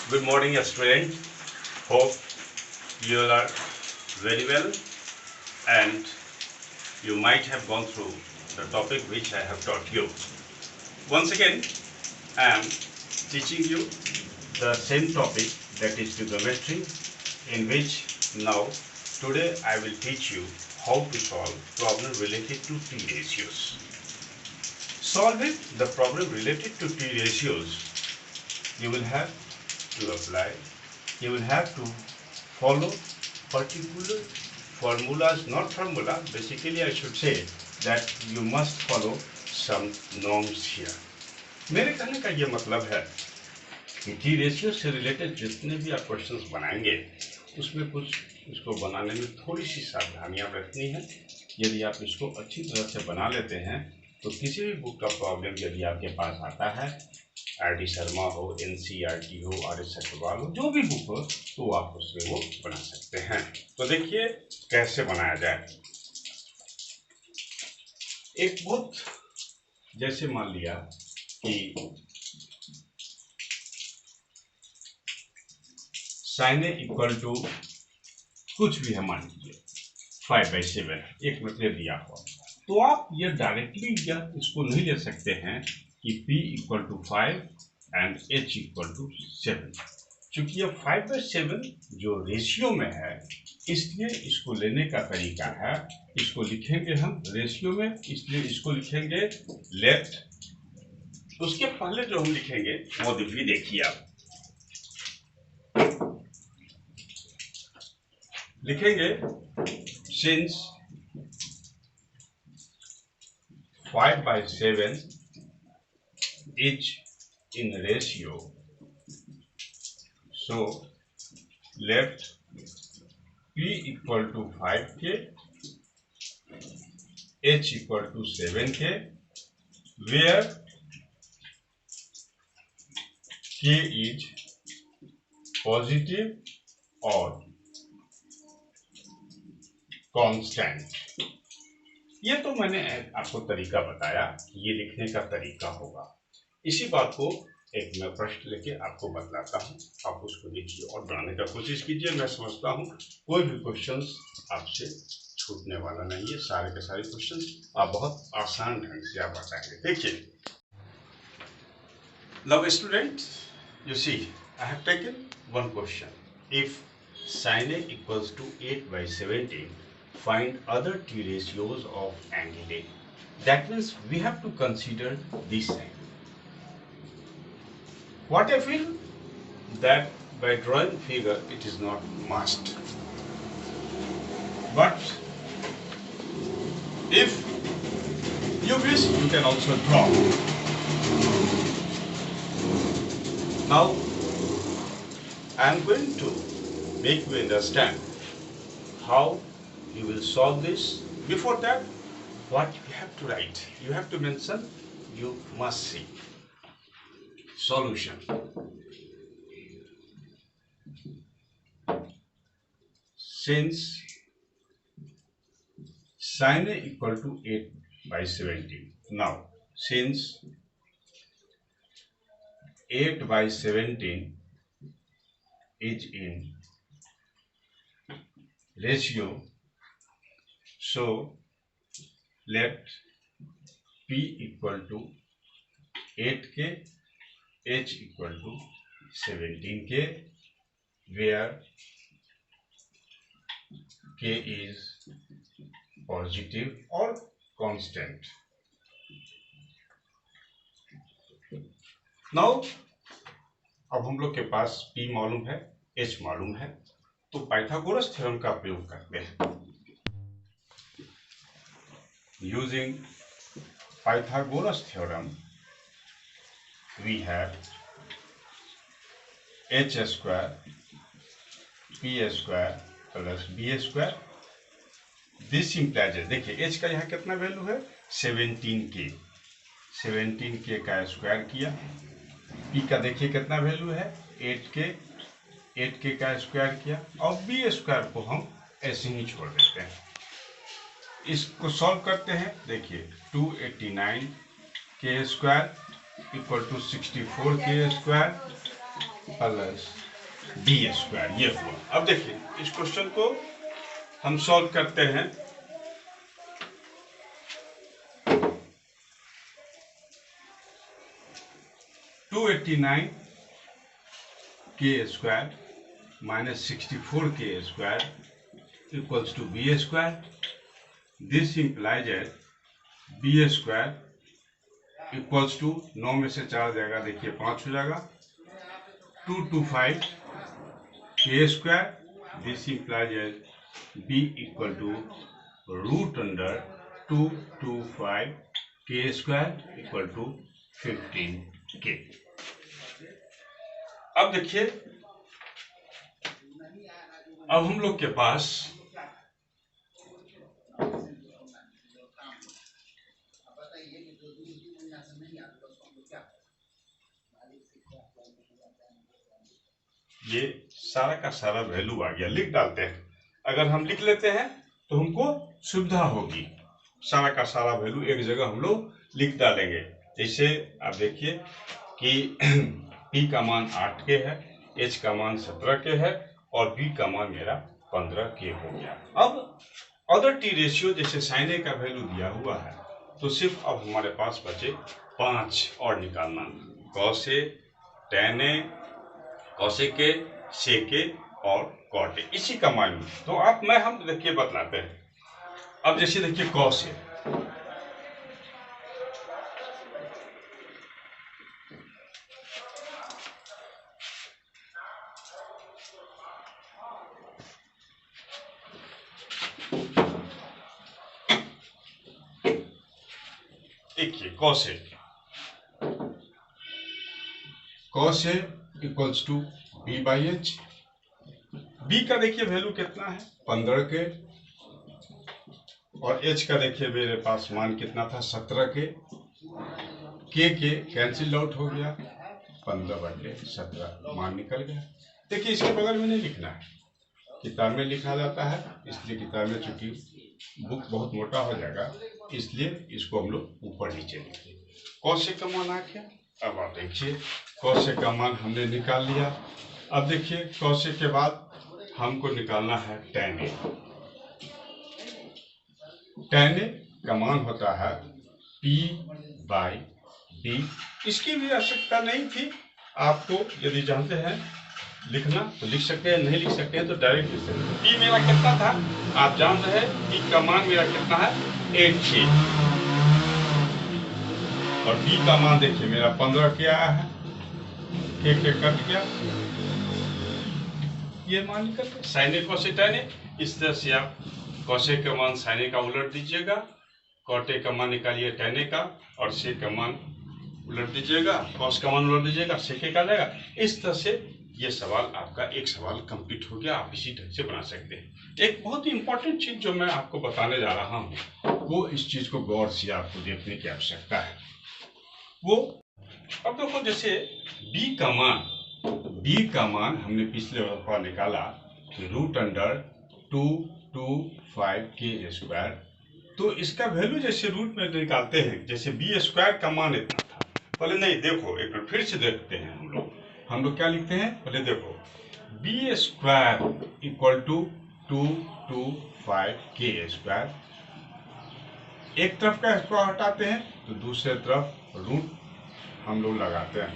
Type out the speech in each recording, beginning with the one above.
Good morning, student. Hope you all are very well, and you might have gone through the topic which I have taught you. Once again, I am teaching you the same topic, that is trigonometry, in which now today I will teach you how to solve problem related to t ratios. Solving the problem related to t ratios, you will have to apply, you will have to follow particular formulas, not formula, basically I should say that you must follow some norms here. मेरे कहने का ये मतलब है कि T ratio से related जितने भी आप क्वेश्चंस बनाएंगे उसमें कुछ इसको बनाने में थोड़ी सी सावधानियां रखनी है। यदि आप इसको अच्छी तरह से बना लेते हैं तो किसी भी बुक का प्रॉब्लम यदि आपके पास आता है, आर डी शर्मा हो, एनसीईआरटी हो, आर एस अग्रवाल हो, जो भी बुक हो, तो आप उससे वो बना सकते हैं। तो देखिए कैसे बनाया जाए। एक बहुत जैसे मान लिया कि साइन ए इक्वल टू कुछ भी है, मान लीजिए 5/7 एक मतलब दिया हुआ, तो आप ये डायरेक्टली इसको नहीं ले सकते हैं कि p equal to 5 and h equal to 7। चूंकि ये 5/7 जो रेशियो में है, इसलिए इसको लेने का तरीका है, इसको लिखेंगे हम रेशियो में, इसलिए इसको लिखेंगे लेफ्ट। उसके पहले जो हम लिखेंगे वो भी देखिए आप लिखेंगे since 5/7 is in ratio, so left p equal to 5k, h equal to 7k, where k is positive और कांस्टेंट। ये तो मैंने आपको तरीका बताया, ये लिखने का तरीका होगा। इसी बात को एक मैं प्रश्न लेके आपको बतलाता हूँ, आप उसको देखिए और बनाने का कोशिश कीजिए। मैं समझता हूँ कोई भी क्वेश्चंस आपसे छूटने वाला नहीं है, सारे के सारे क्वेश्चंस आप बहुत आसान ढंग से आप बताएंगे। देखिए, now student, you see, I have taken one question. If sin A equals to 8/17, find other t ratios of angle A. That means we have to consider this angle. What I feel that by drawing figure it is not must. But if you wish, you can also draw. Now, I am going to make you understand how you will solve this. Before that, what you have to write? You have to mention, you must see. Solution. Since sin A equal to 8/17. Now, since 8/17 is in ratio, so let p equal to 8k, h equal to 17k, where k is positive or constant. Now, अब हम लोग के पास p मालूम है, h मालूम है, तो Pythagoras theorem का प्रयोग करते हैं। Using Pythagoras theorem, we have h square p square plus b square. This implies, देखिए h का यहाँ कितना वैल्यू है 17k, 17k का स्क्वायर किया, p का देखिए कितना वैल्यू है 8k, 8k का स्क्वायर किया, और b स्क्वायर को हम ऐसे ही छोड़ देते हैं। इसको सॉल्व करते हैं, देखिए 289 के स्क्वायर इक्वल टू 64 के स्क्वायर प्लस बी स्क्वायर, ये हुआ। अब देखिए इस क्वेश्चन को हम सॉल्व करते हैं। टू 89 के स्क्वायर माइनस 64 के square equals to b square. This implies eight b square equals to 9 में से 4 जाएगा, देखिए 5 हो जाएगा, 225 के square. This implies eight b equal to root under 225 के स्क्वायर इक्वल टू 15 के। अब देखिए अब हम लोग के पास ये सारा का सारा वैल्यू आ गया, लिख डालते हैं। अगर हम लिख लेते हैं तो हमको सुविधा होगी, सारा का सारा वैल्यू एक जगह हम लोग लिख डालेंगे। जैसे आप देखिए कि P का मान 8 के है, H का मान 17 के है और B का मान मेरा 15 के हो गया। अब अदर टी रेशियो जैसे sin A का वैल्यू दिया हुआ है, तो सिर्फ अब हमारे पास बचे 5 और निकालना, cos A, tan A, cosec A, sec A और cot A, इसी का मान। तो आप हम देखिए बतलाते हैं। अब जैसे देखिए cos A, देखिए cos A equals to b by h. B का देखिए वैल्यू कितना है 15 के, और एच का देखिए मेरे पास मान कितना था 17 के कैंसिल आउट हो गया, 15/17 मान निकल गया। देखिए इसके बगल में नहीं लिखना है, किताब में लिखा जाता है, इसलिए किताब में चूंकि बुक बहुत मोटा हो जाएगा इसलिए इसको हम लोग ऊपर नीचे लिखते हैं। कौन का मान आ गया। अब आप देखिए कौन का मान हमने निकाल लिया। अब देखिए कौन के बाद हमको निकालना है tan A। tan A का मान होता है P/B। इसकी भी आवश्यकता नहीं थी, आपको यदि जानते हैं लिखना तो लिख सकते हैं, नहीं लिख सकते हैं तो डायरेक्ट लिख सकते हैं। P मेरा कितना था आप जान रहे हैं, P का मान मेरा कितना है 8K, और B का मान देखिए मेरा 15 के आया है, K कट गया, ये मान निकल गया। sin A cos A tan A, इस तरह से आप cos A का मान sin A का उलट दीजिएगा, cot A का मान निकालिए tan A का, और sec का मान उलट दीजिएगा, cos का मान उलट दीजिएगा, sec A का जाएगा। इस तरह से ये सवाल आपका एक सवाल कंप्लीट हो गया। आप इसी ढंग से बना सकते हैं। एक बहुत ही इंपॉर्टेंट चीज जो मैं आपको बताने जा रहा हूँ, वो इस चीज को गौर से आपको देखने की आवश्यकता है। वो अब देखो जैसे B का मान हमने पिछले बार निकाला कि रूट अंडर 225 के स्क्वायर। तो इसका वैल्यू जैसे रूट में निकालते हैं, जैसे बी स्क्वायर का मान इतना था, पहले नहीं देखो एक बार फिर से देखते हैं हम लोग क्या लिखते हैं। पहले देखो बी स्क्वायर इक्वल टू 225 के स्क्वायर, एक तरफ का स्क्वायर हटाते हैं तो दूसरे तरफ रूट हम लोग लगाते हैं,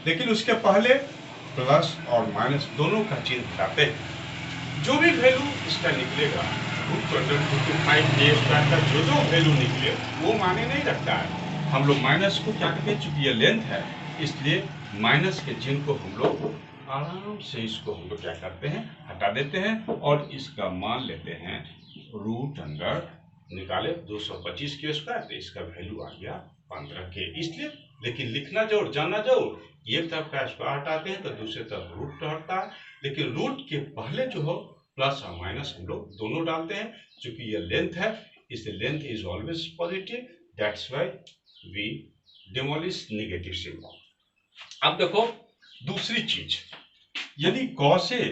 लेकिन उसके पहले प्लस और माइनस दोनों का चिन्ह हटाते हैं। जो भी वैल्यू इसका निकलेगा रूट अंडर 225 के स्क्वायर का जो वैल्यू निकले वो माने नहीं रखता है। हम लोग माइनस को क्या कहते हैं, चूंकि ये लेंथ है इसलिए माइनस के चिन्ह को हम लोग आराम से इसको हम लोग क्या करते हैं हटा देते हैं, और इसका मान लेते हैं रूट अंडर निकाले 225 के स्क्वायर, तो इसका वैल्यू आ गया 15 के। इसलिए लेकिन लिखना जरूर, जानना जरूर, एक तरफ का स्क्वायर हटाते हैं तो दूसरे तरफ रूट हटता है, लेकिन रूट के पहले जो हो प्लस और माइनस हम लोग दोनों डालते हैं। चूंकि ये लेंथ है इसलिए length is always positive, that's why we demolish negative symbol. अब देखो दूसरी चीज, यदि cos A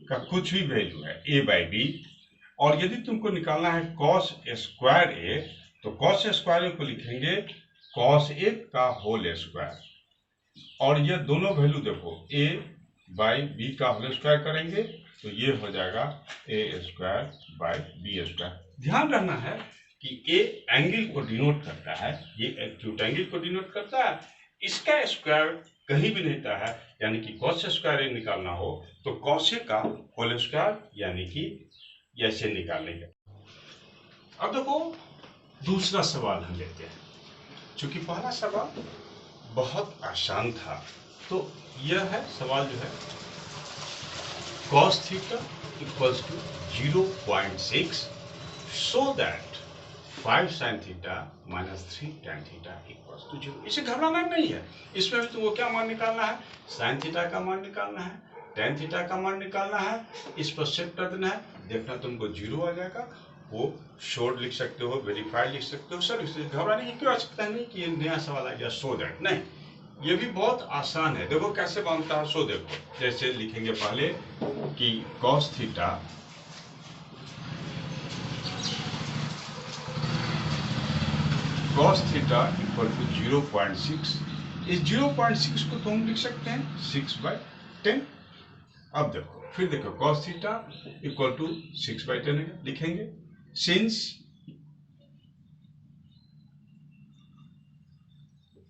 का कुछ भी वैल्यू है A/B, और यदि तुमको निकालना है cos स्क्वायर A, तो cos स्क्वायर A को लिखेंगे cos A का होल स्क्वायर, और ये दोनों वैल्यू देखो, a बाई बी का होल स्क्वायर करेंगे तो ये हो जाएगा a square by b square. ध्यान रखना है कि a एंगल को डिनोट करता है, ये एक्यूट एंगल को डिनोट करता है, इसका स्क्वायर कहीं भी नहीं था है, यानी कि कॉस स्क्वायर निकालना हो तो कॉस का होल स्क्वायर यानी कि ऐसे निकालेंगे। अब देखो दूसरा सवाल हम लेते हैं। चूंकि पहला सवाल बहुत आसान था तो यह है सवाल जो है cos theta equals to 0.6 so that 5 sin theta minus 3 tan theta equals to 0। इसे घबराना नहीं है, इसमें भी तुमको क्या मान निकालना है, sin थीटा का मान निकालना है, tan थीटा का मान निकालना है, इस पर सेट कर देना है, देखना तुमको 0 आ जाएगा। वो शॉर्ट लिख सकते हो, वेरीफाई लिख सकते हो, सर इससे घबराने की क्यों आवश्यकता नहीं कि ये नया सवाल आ गया सो दैट, नहीं, ये भी बहुत आसान है। देखो कैसे बनता है, सो देखो जैसे लिखेंगे पहले कि cos थीटा इक्वल टू 0.6, इस 0.6 को तो हम लिख सकते हैं 6/10। अब देखो फिर देखो cos थीटा इक्वल टू 6/10 लिखेंगे, सिंस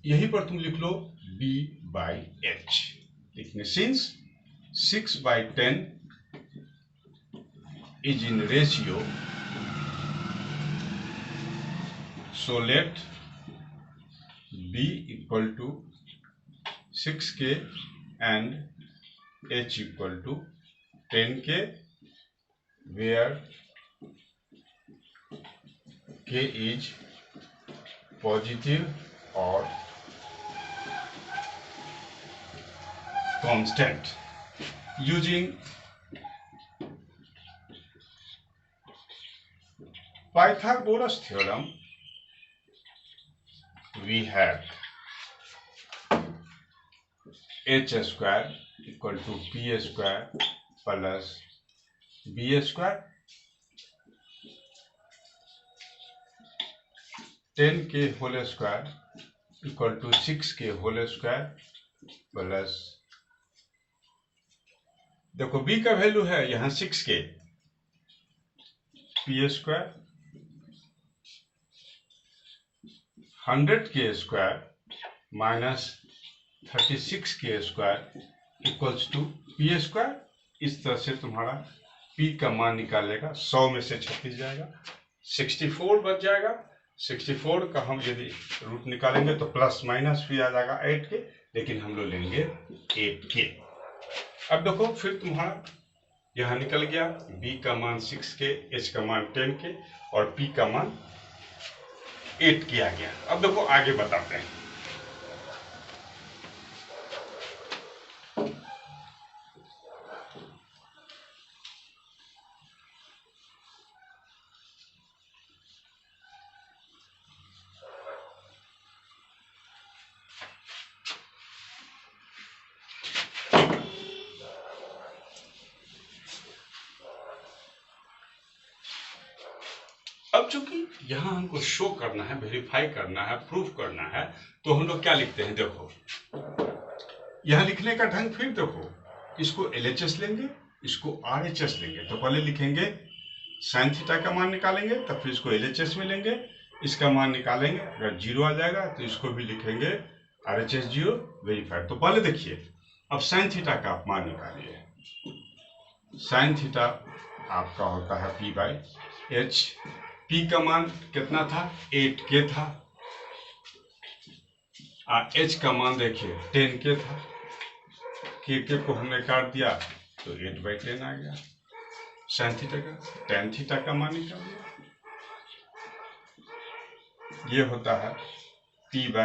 यहीं पर तुम लिख लो b/h, लिखने since 6/10 is in ratio, so let b equal to 6k and h equal to 10k, where k is positive or constant. Using Pythagoras theorem, we have h square equal to p square plus b square, 10k whole square equal to 6k whole square plus, देखो b का वैल्यू है यहाँ 6k, p square 100k square minus 36k square equals to p square. इस तरह से तुम्हारा p का मान निकालेगा, 100 में से 36 जाएगा, 64 बच जाएगा। 64 का हम यदि रूट निकालेंगे तो प्लस माइनस भी आ जाएगा 8k, लेकिन हम लोग लेंगे 8k। अब देखो फिर तुम्हारा यहाँ निकल गया b का मान 6k, h का मान 10k और p का मान 8k आ गया। अब देखो आगे बताते हैं। अब चूंकि यहाँ हमको शो करना है, वेरीफाई करना है, प्रूफ करना है, तो हम लोग क्या लिखते हैं, देखो यहाँ लिखने का ढंग फिर देखो, इसको LHS लेंगे, इसको RHS लेंगे। तो पहले लिखेंगे साइन थीटा का मान निकालेंगे, तब फिर इसको LHS में लेंगे, इसका मान निकालेंगे, अगर 0 आ जाएगा तो इसको भी लिखेंगे RHS 0 वेरीफाई। तो पहले देखिए अब साइन थीटा का आप मान निकालिए। साइन थीटा आपका होता है p/h, p का मान कितना था, 8k था, और h का मान देखिए 10k था, k को हमने काट दिया तो 8/10 आ गया। साइन थीटा का, tan थीटा का मान निकाल दिया, ये होता है p/b।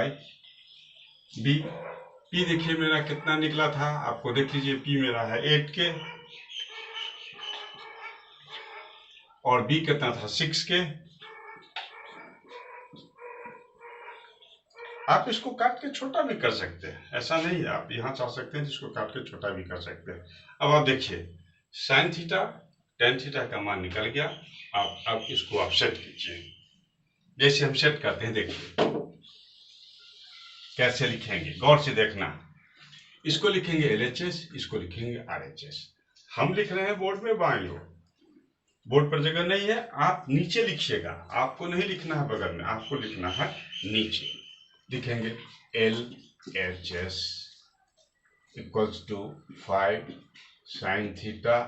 p देखिए मेरा कितना निकला था, आपको देख लीजिए p मेरा है 8k और b कितना था 6k। आप इसको काट के छोटा भी कर सकते हैं, ऐसा नहीं है, आप यहाँ चाह सकते हैं जिसको काट के छोटा भी कर सकते हैं। अब आप देखिए साइन थीटा tan थीटा का मान निकल गया। आप इसको आप सेट कीजिए, जैसे हम सेट करते हैं देखिए कैसे लिखेंगे, गौर से देखना। इसको लिखेंगे LHS, इसको लिखेंगे RHS। हम लिख रहे हैं बोर्ड में बाएं ओर, बोर्ड पर जगह नहीं है, आप नीचे लिखिएगा, आपको नहीं लिखना है बगल में, आपको लिखना है नीचे। लिखेंगे LHS equals to 5 sin theta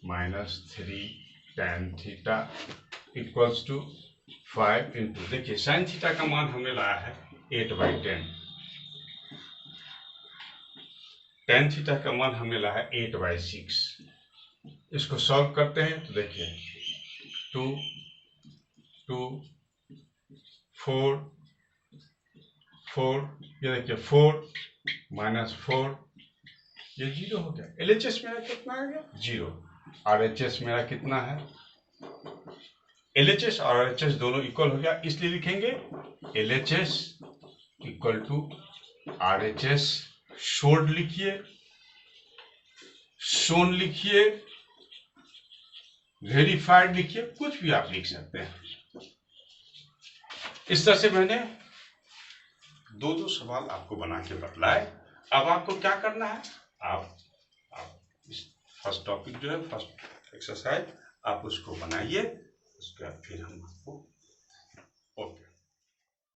minus 3 tan theta equals to 5 into, देखिए साइन थीटा का मान हमने लाया है 8/10, tan थीटा का मान हमने लाया है 8/6। इसको सॉल्व करते हैं तो देखिए 2 2 4 4, ये देखिए 4 माइनस 4, ये 0 हो गया। LHS मेरा कितना आ गया? 0। RHS मेरा कितना है? LHS और RHS दोनों इक्वल हो गया, इसलिए लिखेंगे LHS equal to RHS। Showed लिखिए, शोन लिखिए, वेरीफाइड लिखिए, कुछ भी आप लिख सकते हैं। इस तरह से मैंने दो सवाल आपको बना के बतलाए। अब आपको क्या करना है, आप इस फर्स्ट टॉपिक जो है, फर्स्ट एक्सरसाइज, आप उसको बनाइए, उसके बाद फिर हम आपको